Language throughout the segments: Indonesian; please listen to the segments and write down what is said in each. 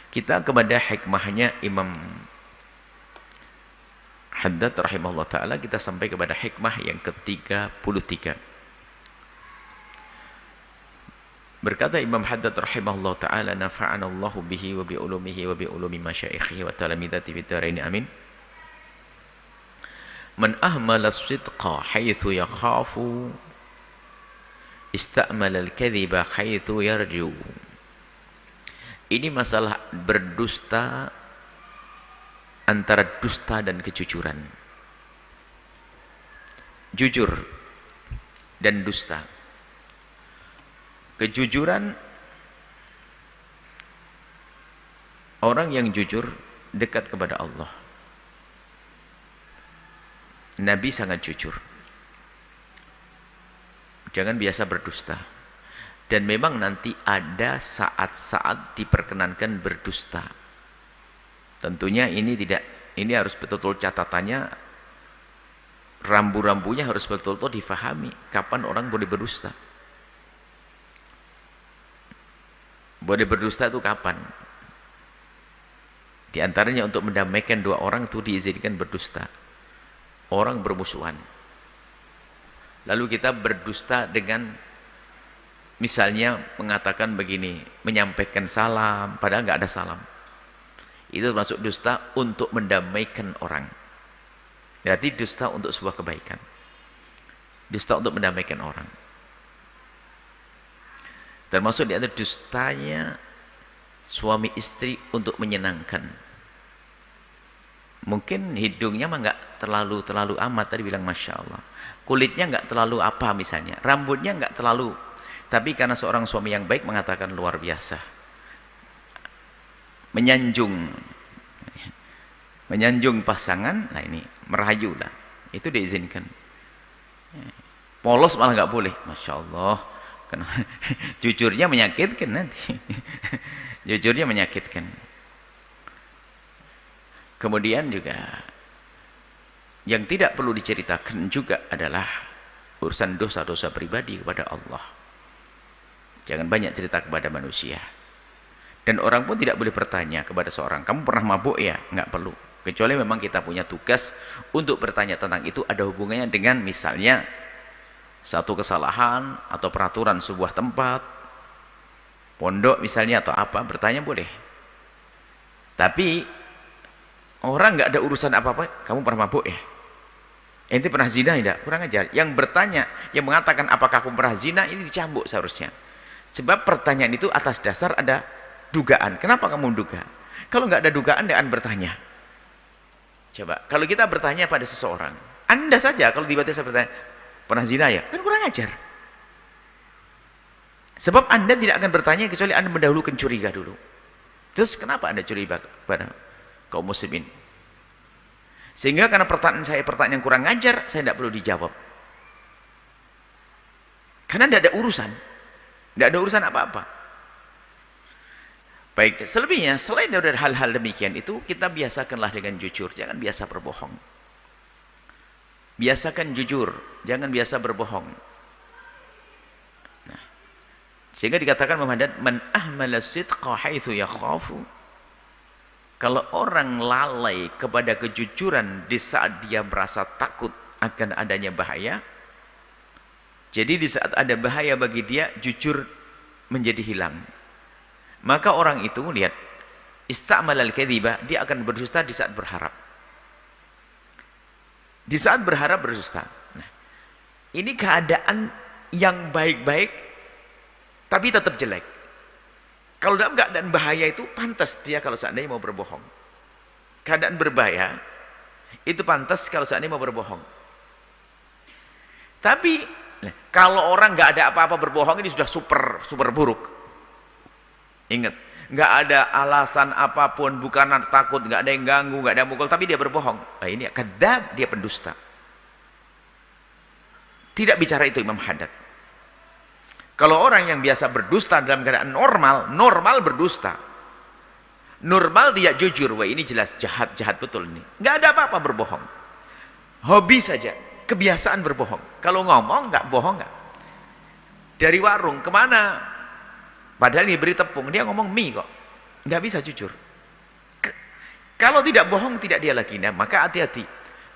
Kita kepada hikmahnya Imam Haddad rahimahullah ta'ala, kita sampai kepada hikmah yang ke-33. Berkata Imam Haddad rahimahullah ta'ala, nafa'ana Allahu bihi wa bi ulumihi wa bi ulumi masyaikhihi wa talamidati fid dharain amin. Man ahmala as-sidqa haitsu yakhafu ista'mala al-kadhiba haitsu yarju. Ini masalah berdusta, antara dusta dan kejujuran. Jujur dan dusta. Kejujuran, orang yang jujur dekat kepada Allah. Nabi sangat jujur. Jangan biasa berdusta. Dan memang nanti ada saat-saat diperkenankan berdusta. Tentunya ini harus betul-betul catatannya, rambu-rambunya harus betul-betul difahami. Kapan orang boleh berdusta? Boleh berdusta itu kapan? Di antaranya untuk mendamaikan dua orang itu diizinkan berdusta. Orang bermusuhan. Lalu kita berdusta dengan misalnya mengatakan begini, menyampaikan salam, padahal nggak ada salam. Itu termasuk dusta untuk mendamaikan orang. Berarti dusta untuk sebuah kebaikan. Dusta untuk mendamaikan orang. Termasuk di antara dustanya suami istri untuk menyenangkan. Mungkin hidungnya mah nggak terlalu amat, tadi bilang masya Allah. Kulitnya nggak terlalu apa misalnya, rambutnya nggak terlalu. Tapi karena seorang suami yang baik mengatakan luar biasa. Menyanjung pasangan, nah ini merayu lah. Itu diizinkan. Polos malah nggak boleh. Masya Allah. Karena jujurnya menyakitkan nanti. Jujurnya menyakitkan. Kemudian juga yang tidak perlu diceritakan juga adalah urusan dosa-dosa pribadi kepada Allah. Jangan banyak cerita kepada manusia. Dan orang pun tidak boleh bertanya kepada seorang, kamu pernah mabuk ya? Nggak perlu. Kecuali memang kita punya tugas untuk bertanya tentang itu, ada hubungannya dengan misalnya satu kesalahan atau peraturan sebuah tempat, pondok misalnya atau apa, bertanya boleh. Tapi orang nggak ada urusan apa-apa, kamu pernah mabuk ya? Ente pernah zina tidak? Kurang ajar. Yang bertanya, yang mengatakan apakah kamu pernah zina, ini dicambuk seharusnya. Sebab pertanyaan itu atas dasar ada dugaan. Kenapa kamu duga? Kalau nggak ada dugaan, jangan bertanya. Coba, kalau kita bertanya pada seseorang, Anda saja kalau tiba-tiba bertanya, pernah zina ya? Kan kurang ajar. Sebab Anda tidak akan bertanya kecuali Anda mendahulukan curiga dulu. Terus kenapa Anda curiga kepada kaum muslimin? Sehingga karena pertanyaan saya pertanyaan yang kurang ajar, saya tidak perlu dijawab. Karena tidak ada urusan. Tidak ada urusan apa-apa. Baik, selebihnya selain dari hal-hal demikian itu, kita biasakanlah dengan jujur, jangan biasa berbohong. Biasakan jujur, jangan biasa berbohong. Nah, sehingga dikatakan Muhammad, man ahmala sidqa haitsu yakhafu. Kalau orang lalai kepada kejujuran di saat dia merasa takut akan adanya bahaya, jadi di saat ada bahaya bagi dia, jujur menjadi hilang. Maka orang itu, lihat, ista'mal al-kadhiba, dia akan berdusta di saat berharap. Di saat berharap berdusta. Nah, ini keadaan yang baik-baik, tapi tetap jelek. Kalau dalam keadaan bahaya itu, pantas dia kalau seandainya mau berbohong. Keadaan berbahaya, itu pantas kalau seandainya mau berbohong. Tapi kalau orang nggak ada apa-apa berbohong, ini sudah super buruk. Ingat, nggak ada alasan apapun, bukan takut, nggak ada yang ganggu, nggak ada yang mukul, tapi dia berbohong. Nah, ini kadzab, dia pendusta. Tidak bicara itu Imam Haddad. Kalau orang yang biasa berdusta dalam keadaan normal berdusta. Normal tidak jujur, wah ini jelas jahat betul ini. Nggak ada apa-apa berbohong. Hobi saja. Kebiasaan berbohong. Kalau ngomong nggak bohong nggak. Dari warung kemana? Padahal ini beri tepung, dia ngomong mie kok. nggak bisa jujur. Kalau tidak bohong tidak dia lagi. Nah, maka hati-hati.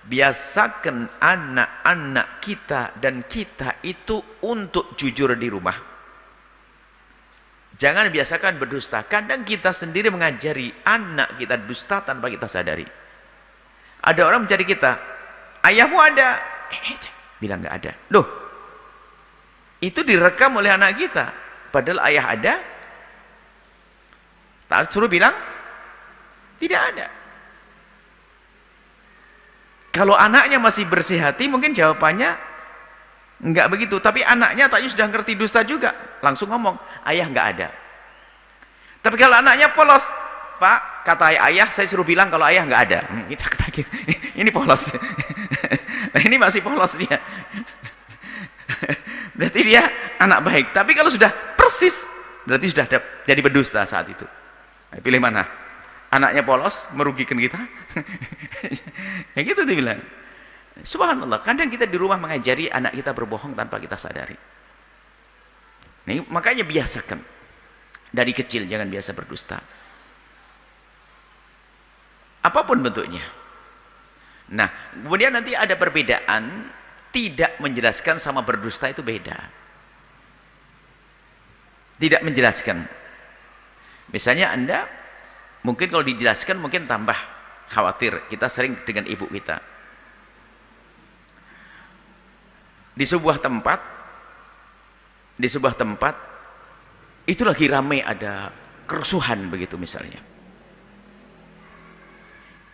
Biasakan anak-anak kita dan kita itu untuk jujur di rumah. Jangan biasakan berdusta. Kadang kita sendiri mengajari anak kita dusta tanpa kita sadari. Ada orang mencari kita, ayahmu ada, bilang nggak ada. Loh, itu direkam oleh anak kita. Padahal ayah ada, tak suruh bilang tidak ada. Kalau anaknya masih bersih hati, mungkin jawabannya enggak begitu. Tapi anaknya taknya sudah ngerti dusta juga, langsung ngomong, ayah enggak ada. Tapi kalau anaknya polos, Pak, kata ayah, saya suruh bilang kalau ayah enggak ada. Ini polos. Nah, ini masih polos dia. Berarti dia anak baik. Tapi kalau sudah persis, berarti sudah jadi pendusta saat itu. Pilih mana? Anaknya polos, merugikan kita. Ya gitu dibilang. Subhanallah, kadang kita di rumah mengajari anak kita berbohong tanpa kita sadari. Nih, makanya biasakan. Dari kecil jangan biasa berdusta. Apapun bentuknya. Nah, kemudian nanti ada perbedaan, tidak menjelaskan sama berdusta itu beda. Tidak menjelaskan. Misalnya Anda mungkin kalau dijelaskan mungkin tambah khawatir. Kita sering dengan ibu kita. Di sebuah tempat itu lagi ramai ada kerusuhan begitu misalnya.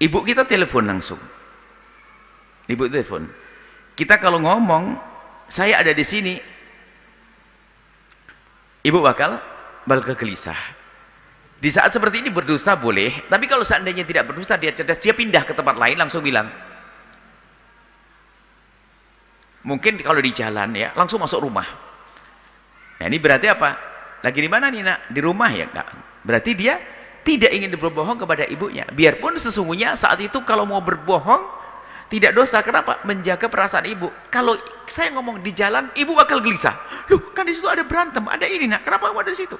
Ibu kita telepon langsung. Ibu telepon. Kita kalau ngomong, saya ada di sini. Ibu bakal gelisah. Di saat seperti ini berdusta boleh, tapi kalau seandainya tidak berdusta, dia cerdas, dia pindah ke tempat lain langsung bilang. Mungkin kalau di jalan ya, langsung masuk rumah. Nah, ini berarti apa? Lagi di mana nih, Nak? Di rumah ya, Kak. Berarti dia tidak ingin berbohong kepada ibunya. Biarpun sesungguhnya saat itu kalau mau berbohong tidak dosa. Kenapa? Menjaga perasaan ibu. Kalau saya ngomong di jalan, ibu bakal gelisah. Loh, kan di situ ada berantem, ada ini, Nak. Kenapa kamu ada di situ?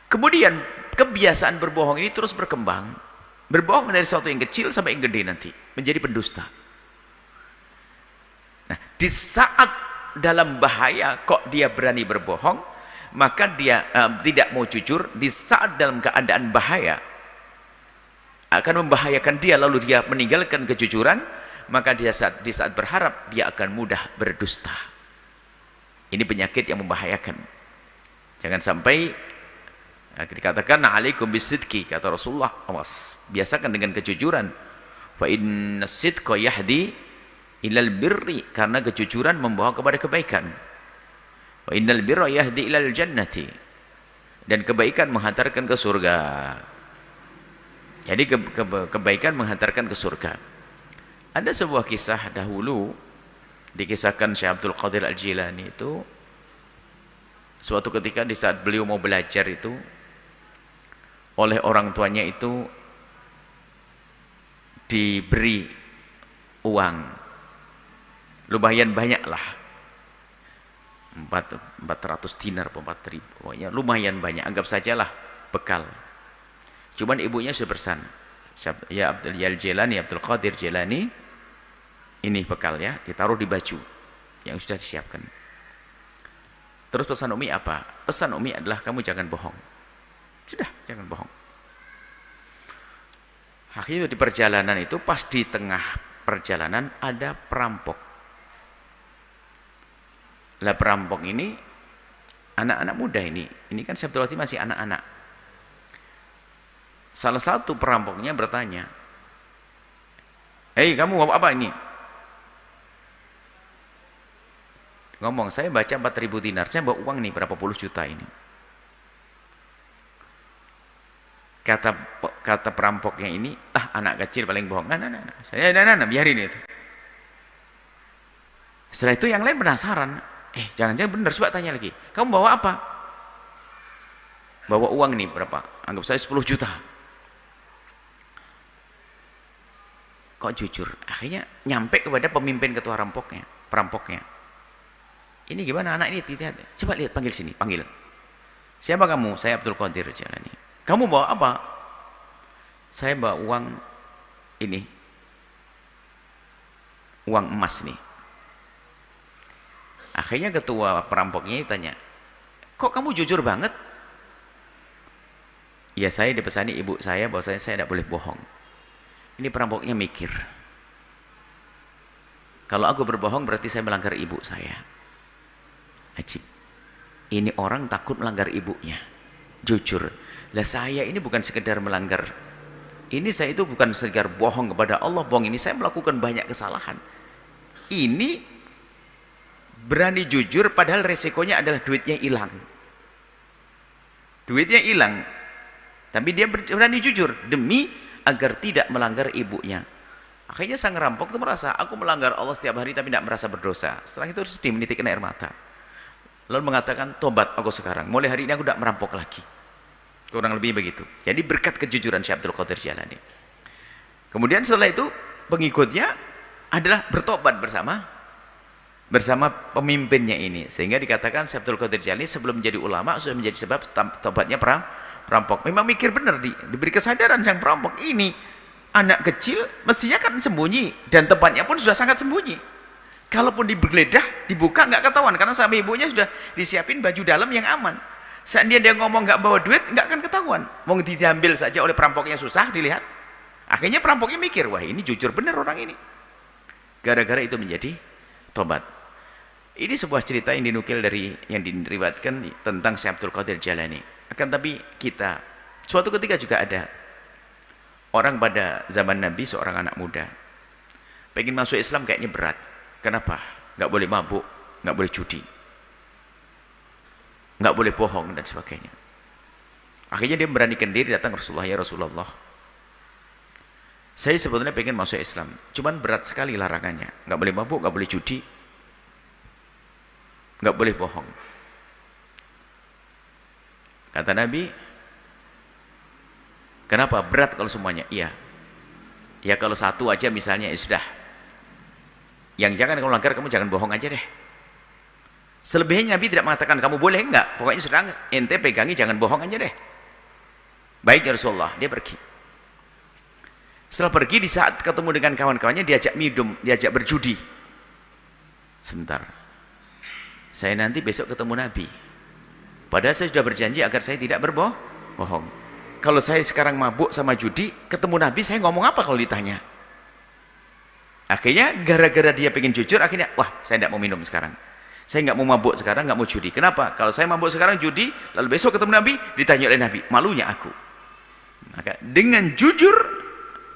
Kemudian kebiasaan berbohong ini terus berkembang. Berbohong dari sesuatu yang kecil sampai yang gede nanti. Menjadi pendusta. Nah, di saat dalam bahaya kok dia berani berbohong, maka dia tidak mau jujur. Di saat dalam keadaan bahaya, akan membahayakan dia, lalu dia meninggalkan kejujuran, maka dia di saat berharap, dia akan mudah berdusta. Ini penyakit yang membahayakan. Jangan sampai dikatakan alaikum bisidqi, kata Rasulullah, awas, biasakan dengan kejujuran. Fa inna sidqa yahdi ilal birri, karena kejujuran membawa kepada kebaikan. Wa innal birra yahdi ilal jannati, dan kebaikan menghantarkan ke surga. Jadi kebaikan menghantarkan ke surga. Ada sebuah kisah dahulu dikisahkan Syekh Abdul Qadir Al-Jilani itu, suatu ketika di saat beliau mau belajar itu, oleh orang tuanya itu diberi uang lumayan banyak lah, 400 dinar, 4.000, pokoknya lumayan banyak, anggap sajalah bekal. Cuman ibunya sudah berpesan, ya Abdul Jilani, Abdul Qadir Jilani, ini bekal ya, ditaruh di baju yang sudah disiapkan. Terus pesan Umi apa? Pesan Umi adalah kamu jangan bohong. Sudah, jangan bohong. Akhirnya di perjalanan itu, pas di tengah perjalanan ada perampok. Lah perampok ini anak-anak muda ini kan sebetulnya masih anak-anak. Salah satu perampoknya bertanya, "Hei, kamu mau apa ini?" Ngomong, "Saya baca 4.000 dinar, saya bawa uang nih berapa puluh juta ini." Kata perampoknya ini, anak kecil paling bohong. Nah, biarin itu. Setelah itu yang lain penasaran, jangan-jangan benar, coba tanya lagi, kamu bawa apa? Bawa uang nih berapa? Anggap saya 10 juta. Kok jujur? Akhirnya nyampe kepada pemimpin ketua perampoknya. Ini gimana anak ini? Coba lihat, panggil sini, panggil. Siapa kamu? Saya Abdul Qadir Jalani. Kamu bawa apa? Saya bawa uang ini, uang emas nih. Akhirnya ketua perampoknya tanya, kok kamu jujur banget? Ya, saya dipesani ibu saya bahwasanya saya tidak boleh bohong. Ini perampoknya mikir, kalau aku berbohong berarti saya melanggar ibu saya. Ajib, ini orang takut melanggar ibunya, jujur. Lah saya ini bukan sekedar melanggar, ini saya itu bukan sekedar bohong kepada Allah, bohong ini saya melakukan banyak kesalahan. Ini berani jujur padahal resikonya adalah duitnya hilang. Duitnya hilang, tapi dia berani jujur demi agar tidak melanggar ibunya. Akhirnya sang rampok itu merasa, aku melanggar Allah setiap hari tapi tidak merasa berdosa. Setelah itu sedih menitikkan air mata, lalu mengatakan, tobat aku sekarang, mulai hari ini aku tidak merampok lagi. Kurang lebih begitu. Jadi berkat kejujuran Syekh Abdul Qadir Jalani. Kemudian setelah itu pengikutnya adalah bertobat bersama pemimpinnya ini, sehingga dikatakan Syekh Abdul Qadir Jalani sebelum menjadi ulama sudah menjadi sebab tobatnya perampok. Memang mikir benar, diberi kesadaran sang perampok ini anak kecil mestinya kan sembunyi, dan tempatnya pun sudah sangat sembunyi. Kalaupun digeledah, dibuka nggak ketahuan karena sama ibunya sudah disiapin baju dalam yang aman. Seandainya dia ngomong nggak bawa duit, nggak akan ketahuan. Mau diambil saja oleh perampoknya susah dilihat. Akhirnya perampoknya mikir, wah ini jujur benar orang ini. Gara-gara itu menjadi tobat. Ini sebuah cerita yang dinukil dari yang diriwayatkan tentang Syekh Abdul Qadir Jalani. Akan tapi kita suatu ketika juga ada orang pada zaman Nabi, seorang anak muda pengen masuk Islam, kayaknya berat. Kenapa? Nggak boleh mabuk, nggak boleh judi, nggak boleh bohong dan sebagainya. Akhirnya dia memberanikan diri datang ke Rasulullah, ya Rasulullah, saya sebetulnya pengen masuk Islam, cuman berat sekali larangannya, nggak boleh mabuk, nggak boleh judi, nggak boleh bohong. Kata Nabi, kenapa berat kalau semuanya? Iya, ya kalau satu aja misalnya ya sudah, yang jangan kamu langgar, kamu jangan bohong aja deh. Selebihnya Nabi tidak mengatakan kamu boleh, enggak, pokoknya sedang ente pegangi, jangan bohong aja deh. Baik ya Rasulullah. Dia pergi. Setelah pergi, di saat ketemu dengan kawan-kawannya, diajak minum, diajak berjudi. Sebentar, saya nanti besok ketemu Nabi, padahal saya sudah berjanji agar saya tidak berbohong. Kalau saya sekarang mabuk sama judi, ketemu Nabi, saya ngomong apa kalau ditanya? Akhirnya gara-gara dia pengen jujur, akhirnya wah saya tidak mau minum sekarang, saya nggak mau mabuk sekarang, nggak mau judi. Kenapa? Kalau saya mabuk sekarang judi, lalu besok ketemu Nabi, ditanya oleh Nabi, malunya aku. Maka dengan jujur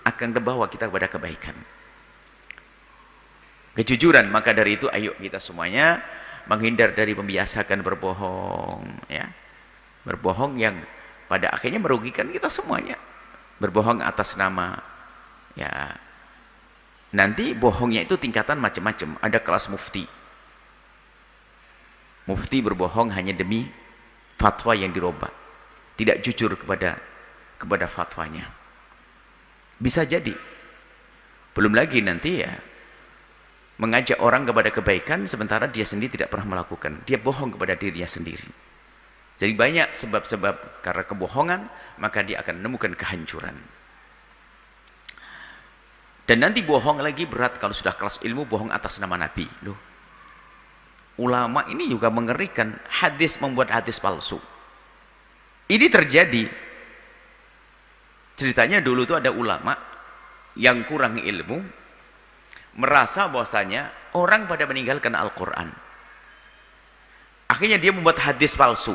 akan terbawa kita kepada kebaikan, kejujuran. Maka dari itu ayo kita semuanya menghindar dari membiasakan berbohong, ya, berbohong yang pada akhirnya merugikan kita semuanya. Berbohong atas nama, ya, nanti bohongnya itu tingkatan macam-macam. Ada kelas mufti. Mufti berbohong hanya demi fatwa yang dirubah, tidak jujur kepada fatwanya. Bisa jadi. Belum lagi nanti ya mengajak orang kepada kebaikan sementara dia sendiri tidak pernah melakukan. Dia bohong kepada dirinya sendiri. Jadi banyak sebab-sebab karena kebohongan, maka dia akan menemukan kehancuran. Dan nanti bohong lagi berat kalau sudah kelas ilmu, bohong atas nama Nabi. Loh, ulama ini juga mengerikan, hadis, membuat hadis palsu. Ini terjadi. Ceritanya dulu itu ada ulama yang kurang ilmu, merasa bahwasanya orang pada meninggalkan Al-Quran. Akhirnya dia membuat hadis palsu,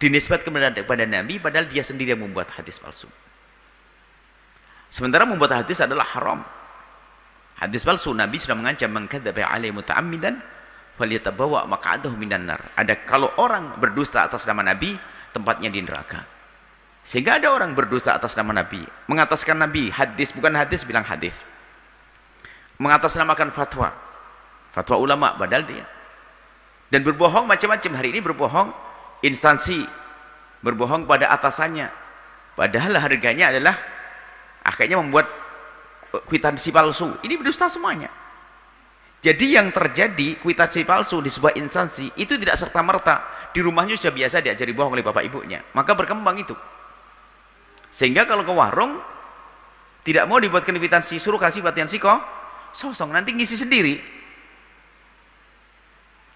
dinisbatkan kepada Nabi, padahal dia sendiri yang membuat hadis palsu. Sementara membuat hadis adalah haram. Hadis palsu, Nabi sudah mengancam, man kadzdzaba alaihi muta'ammidan falyatabawa maq'adahu minan nar. Ada kalau orang berdusta atas nama Nabi, tempatnya di neraka. Sehingga ada orang berdusta atas nama Nabi, mengataskan Nabi, hadis bukan hadis bilang hadis, mengatasnamakan fatwa ulama padahal dia, dan berbohong macam-macam. Hari ini berbohong instansi, berbohong pada atasannya, padahal harganya adalah akhirnya membuat kwitansi palsu. Ini berdusta semuanya. Jadi yang terjadi kwitansi palsu di sebuah instansi itu tidak serta-merta di rumahnya sudah biasa diajari bohong oleh bapak ibunya, maka berkembang itu. Sehingga kalau ke warung tidak mau dibuatkan kwitansi, suruh kasih batian siko sosong, nanti ngisi sendiri.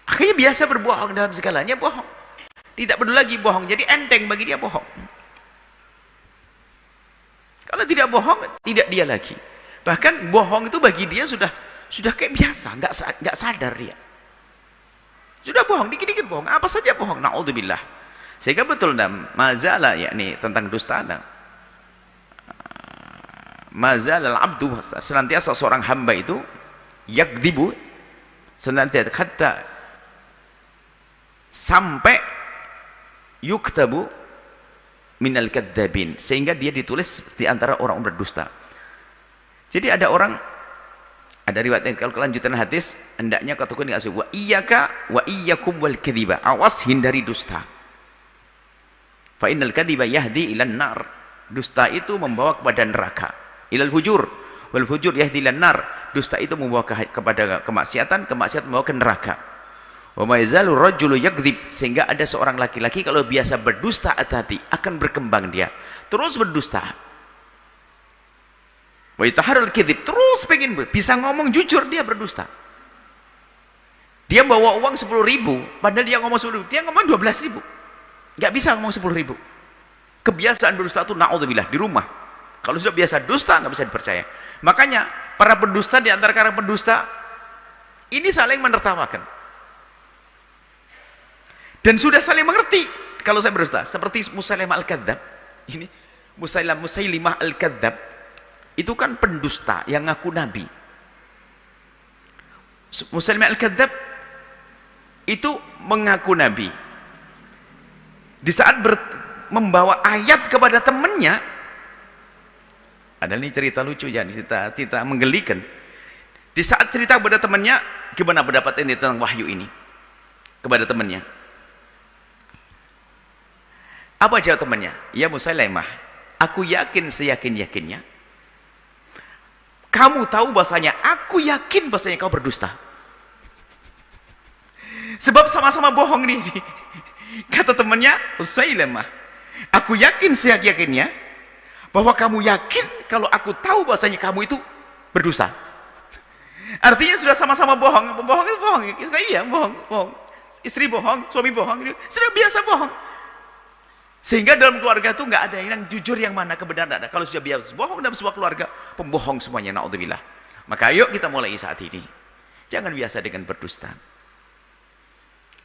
Akhirnya biasa berbohong dalam segalanya, bohong. Tidak peduli lagi bohong, jadi enteng bagi dia bohong. Kalau tidak bohong, tidak dia lagi. Bahkan bohong itu bagi dia sudah kayak biasa, nggak sadar dia. Sudah bohong, dikit-dikit bohong, apa saja bohong. Na'udzubillah. Sehingga betul mazala, yakni tentang dusta. Mazal al-abdu, senantiasa seorang hamba itu yakdzibu, senantiasa hatta sampai yuktabu minal kadzabin, sehingga dia ditulis di antara orang berdusta. Jadi ada riwayat kalau kelanjutan hadis, hendaknya katakan dikasih wa iyyaka wa iyyakum wal kadziba, awas hindari dusta. Fa innal kadziba yahdi ilan nar, dusta itu membawa kepada neraka. Ilal fujur wal fujur yahdi ilan nar, dusta itu membawa kepada kemaksiatan, kemaksiatan membawa ke neraka. Wa ma yazalu rajulu yakdzib, sehingga ada seorang laki-laki kalau biasa berdusta, hati-hati akan berkembang dia terus berdusta. Wa yataharul kadzib, terus pengen bisa ngomong jujur, dia berdusta. Dia bawa uang 10.000 padahal dia ngomong 10.000, dia ngomong 12.000. Enggak bisa ngomong 10.000. Kebiasaan berdusta itu naudzubillah di rumah. Kalau sudah biasa dusta nggak bisa dipercaya. Makanya para pendusta, di antara para pendusta ini saling menertawakan dan sudah saling mengerti kalau saya berdusta. Seperti Musailimah al-Kadzab ini, Musailimah al-Kadzab itu kan pendusta yang ngaku nabi. Musailimah al-Kadzab itu mengaku nabi. Di saat membawa ayat kepada temannya, ada ini cerita lucu ya, cerita menggelikan. Di saat cerita kepada temannya, gimana pendapat ini tentang wahyu ini kepada temannya? Apa jawab temannya? Ya Musailimah, aku yakin seyakin-yakinnya kamu tahu bahasanya aku yakin bahasanya kau berdusta. Sebab sama-sama bohong nih. Kata temannya, Musailimah, aku yakin seyakin-yakinnya bahwa kamu yakin kalau aku tahu bahasanya kamu itu berdusta. Artinya sudah sama-sama bohong. Bohong itu bohong. Iya, bohong. Istri bohong, suami bohong, sudah biasa bohong. Sehingga dalam keluarga itu nggak ada yang jujur, yang mana kebenaran ada. Kalau sudah biasa bohong dalam sebuah keluarga, pembohong semuanya, naudzubillah. Maka ayo kita mulai saat ini. Jangan biasa dengan berdusta.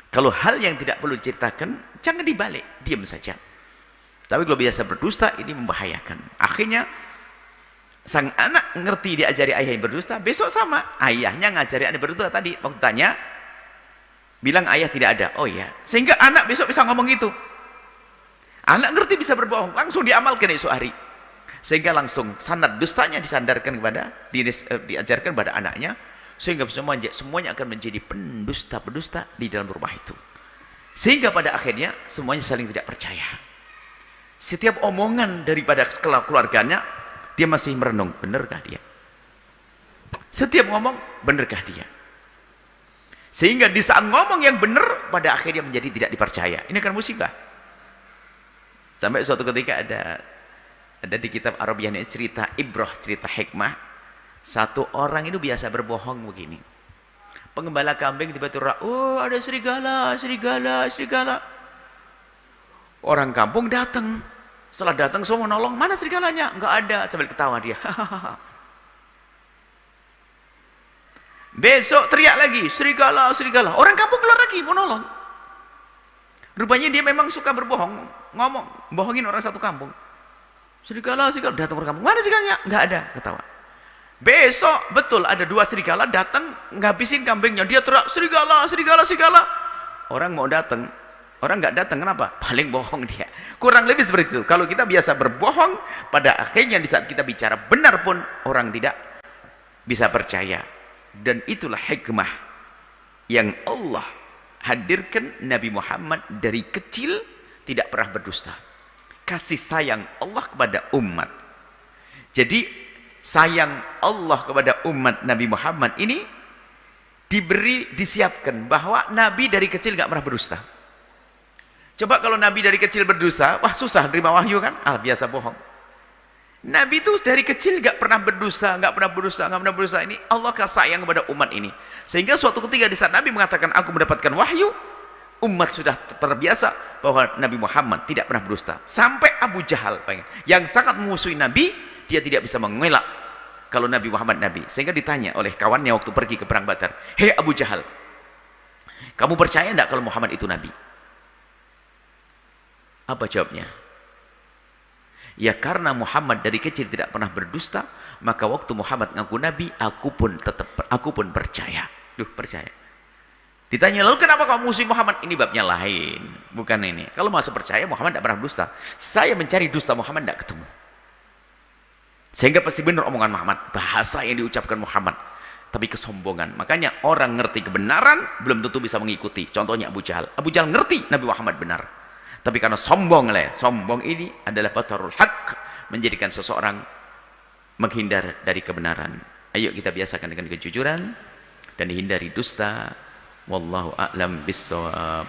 Kalau hal yang tidak perlu diceritakan, jangan dibalik, diam saja. Tapi kalau biasa berdusta, ini membahayakan. Akhirnya sang anak ngerti diajari ayah yang berdusta, besok sama ayahnya ngajari anak berdusta. Tadi waktu tanya, bilang ayah tidak ada. Oh ya, sehingga anak besok bisa ngomong gitu. Anak ngerti bisa berbohong, langsung diamalkan esok hari. Sehingga langsung sanad dustanya disandarkan diajarkan kepada anaknya, sehingga semuanya akan menjadi pendusta-pendusta di dalam rumah itu. Sehingga pada akhirnya semuanya saling tidak percaya. Setiap omongan daripada keluarganya, dia masih merenung, benarkah dia? Setiap ngomong, benarkah dia? Sehingga di saat ngomong yang benar, pada akhirnya menjadi tidak dipercaya. Ini kan musibah. Sampai suatu ketika ada di kitab Arabiah ini cerita ibrah, cerita hikmah. Satu orang itu biasa berbohong begini. Pengembala kambing tiba-tiba, oh ada serigala. Orang kampung datang. Setelah datang semua nolong, mana serigalanya? Enggak ada, sambil ketawa dia. Besok teriak lagi, serigala. Orang kampung keluar lagi mau nolong. Rupanya dia memang suka berbohong, bohongin orang satu kampung. Serigala, datang orang kampung, mana serigalanya? Enggak ada, ketawa. Besok betul ada 2 serigala datang ngabisin kambingnya. Dia teriak, serigala. Orang mau datang, orang nggak datang, kenapa? Paling bohong dia. Kurang lebih seperti itu. Kalau kita biasa berbohong, pada akhirnya di saat kita bicara benar pun orang tidak bisa percaya. Dan itulah hikmah yang Allah hadirkan Nabi Muhammad dari kecil tidak pernah berdusta. Kasih sayang Allah kepada umat. Jadi sayang Allah kepada umat Nabi Muhammad ini disiapkan bahwa Nabi dari kecil nggak pernah berdusta. Coba kalau Nabi dari kecil berdusta, wah susah terima wahyu kan? Biasa bohong. Nabi itu dari kecil nggak pernah berdusta, nggak pernah berdusta, nggak pernah berdusta. Ini Allah sayang kepada umat ini. Sehingga suatu ketika di saat Nabi mengatakan aku mendapatkan wahyu, umat sudah terbiasa bahwa Nabi Muhammad tidak pernah berdusta. Sampai Abu Jahal yang sangat memusuhi Nabi, dia tidak bisa mengelak kalau Nabi Muhammad Nabi. Sehingga ditanya oleh kawannya waktu pergi ke perang Badar, hei Abu Jahal, kamu percaya tidak kalau Muhammad itu Nabi? Apa jawabnya? Ya karena Muhammad dari kecil tidak pernah berdusta, maka waktu Muhammad ngaku Nabi, aku pun percaya. Percaya. Ditanya, lalu kenapa kamu musuh Muhammad? Ini babnya lain, bukan ini. Kalau masih percaya Muhammad tidak pernah berdusta, saya mencari dusta Muhammad tidak ketemu. Sehingga pasti benar omongan Muhammad, bahasa yang diucapkan Muhammad, tapi kesombongan. Makanya orang ngerti kebenaran belum tentu bisa mengikuti. Contohnya Abu Jahal. Abu Jahal ngerti Nabi Muhammad benar, tapi karena sombong ini adalah batarul haq, menjadikan seseorang menghindar dari kebenaran. Ayo kita biasakan dengan kejujuran dan hindari dusta. Wallahu a'lam bissawab.